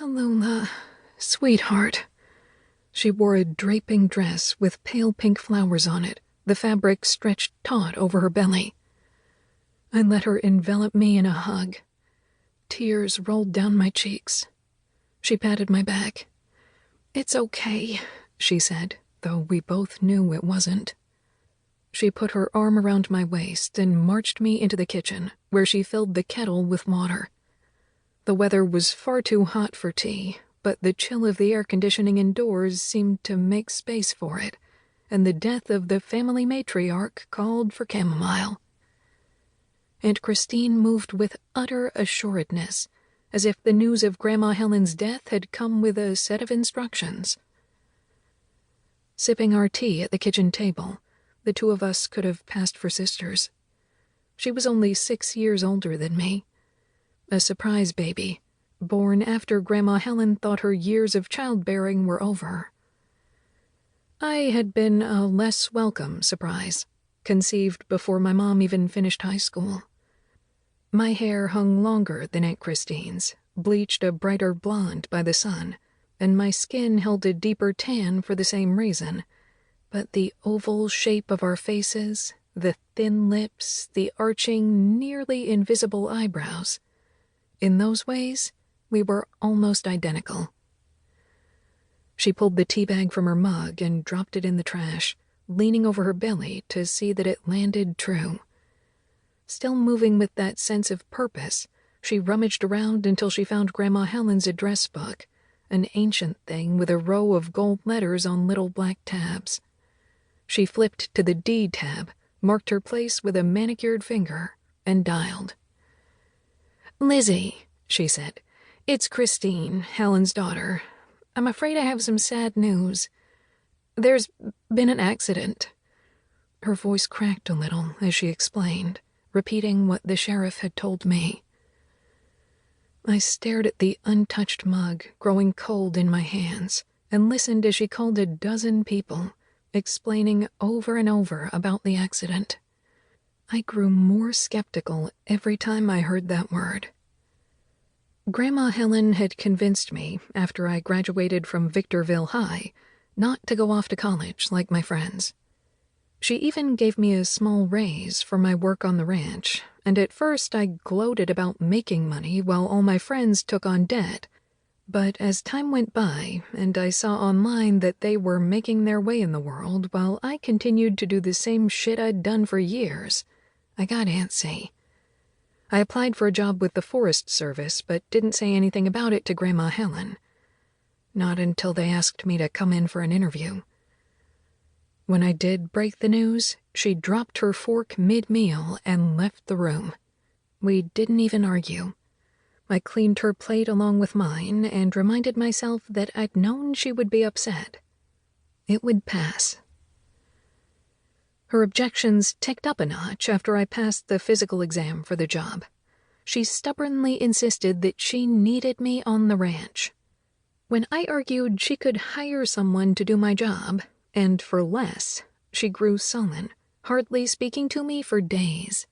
Tallulah, sweetheart. She wore a draping dress with pale pink flowers on it, the fabric stretched taut over her belly. I let her envelop me in a hug. Tears rolled down my cheeks. She patted my back. "It's okay," she said, though we both knew it wasn't. She put her arm around my waist and marched me into the kitchen, where she filled the kettle with water. The weather was far too hot for tea, but the chill of the air conditioning indoors seemed to make space for it, and the death of the family matriarch called for chamomile. Aunt Christine moved with utter assuredness, as if the news of Grandma Helen's death had come with a set of instructions. Sipping our tea at the kitchen table, the two of us could have passed for sisters. She was only 6 years older than me. A surprise baby, born after Grandma Helen thought her years of childbearing were over. I had been a less welcome surprise, conceived before my mom even finished high school. My hair hung longer than Aunt Christine's, bleached a brighter blonde by the sun, and my skin held a deeper tan for the same reason. But the oval shape of our faces, the thin lips, the arching, nearly invisible eyebrows, in those ways, we were almost identical. She pulled the tea bag from her mug and dropped it in the trash, leaning over her belly to see that it landed true. Still moving with that sense of purpose, she rummaged around until she found Grandma Helen's address book, an ancient thing with a row of gold letters on little black tabs. She flipped to the D tab, marked her place with a manicured finger, and dialed. "Lizzie," she said, "it's Christine, Helen's daughter. I'm afraid I have some sad news. There's been an accident." Her voice cracked a little as she explained, repeating what the sheriff had told me. I stared at the untouched mug, growing cold in my hands, and listened as she called a dozen people, explaining over and over about the accident. I grew more skeptical every time I heard that word. Grandma Helen had convinced me, after I graduated from Victorville High, not to go off to college like my friends. She even gave me a small raise for my work on the ranch, and at first I gloated about making money while all my friends took on debt. But as time went by, and I saw online that they were making their way in the world while I continued to do the same shit I'd done for years, I got antsy. I applied for a job with the Forest Service, but didn't say anything about it to Grandma Helen. Not until they asked me to come in for an interview. When I did break the news, she dropped her fork mid-meal and left the room. We didn't even argue. I cleaned her plate along with mine and reminded myself that I'd known she would be upset. It would pass. Her objections ticked up a notch after I passed the physical exam for the job. She stubbornly insisted that she needed me on the ranch. When I argued she could hire someone to do my job, and for less, she grew sullen, hardly speaking to me for days.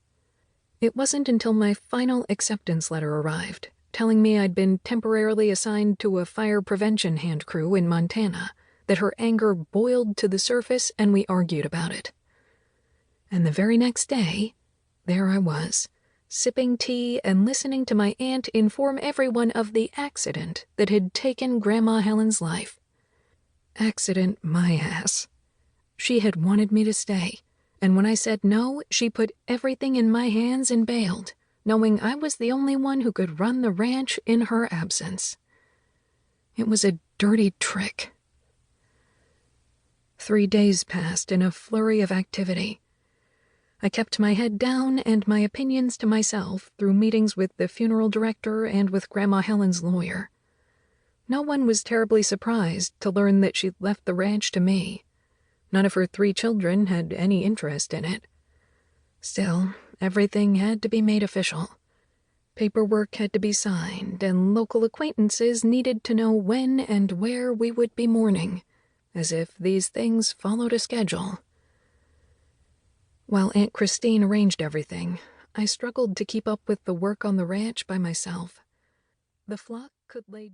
It wasn't until my final acceptance letter arrived, telling me I'd been temporarily assigned to a fire prevention hand crew in Montana, that her anger boiled to the surface and we argued about it. And the very next day, there I was, sipping tea and listening to my aunt inform everyone of the accident that had taken Grandma Helen's life. Accident my ass. She had wanted me to stay, and when I said no, she put everything in my hands and bailed, knowing I was the only one who could run the ranch in her absence. It was a dirty trick. 3 days passed in a flurry of activity. I kept my head down and my opinions to myself through meetings with the funeral director and with Grandma Helen's lawyer. No one was terribly surprised to learn that she'd left the ranch to me. None of her 3 children had any interest in it. Still, everything had to be made official. Paperwork had to be signed, and local acquaintances needed to know when and where we would be mourning, as if these things followed a schedule. While Aunt Christine arranged everything, I struggled to keep up with the work on the ranch by myself. The flock could lay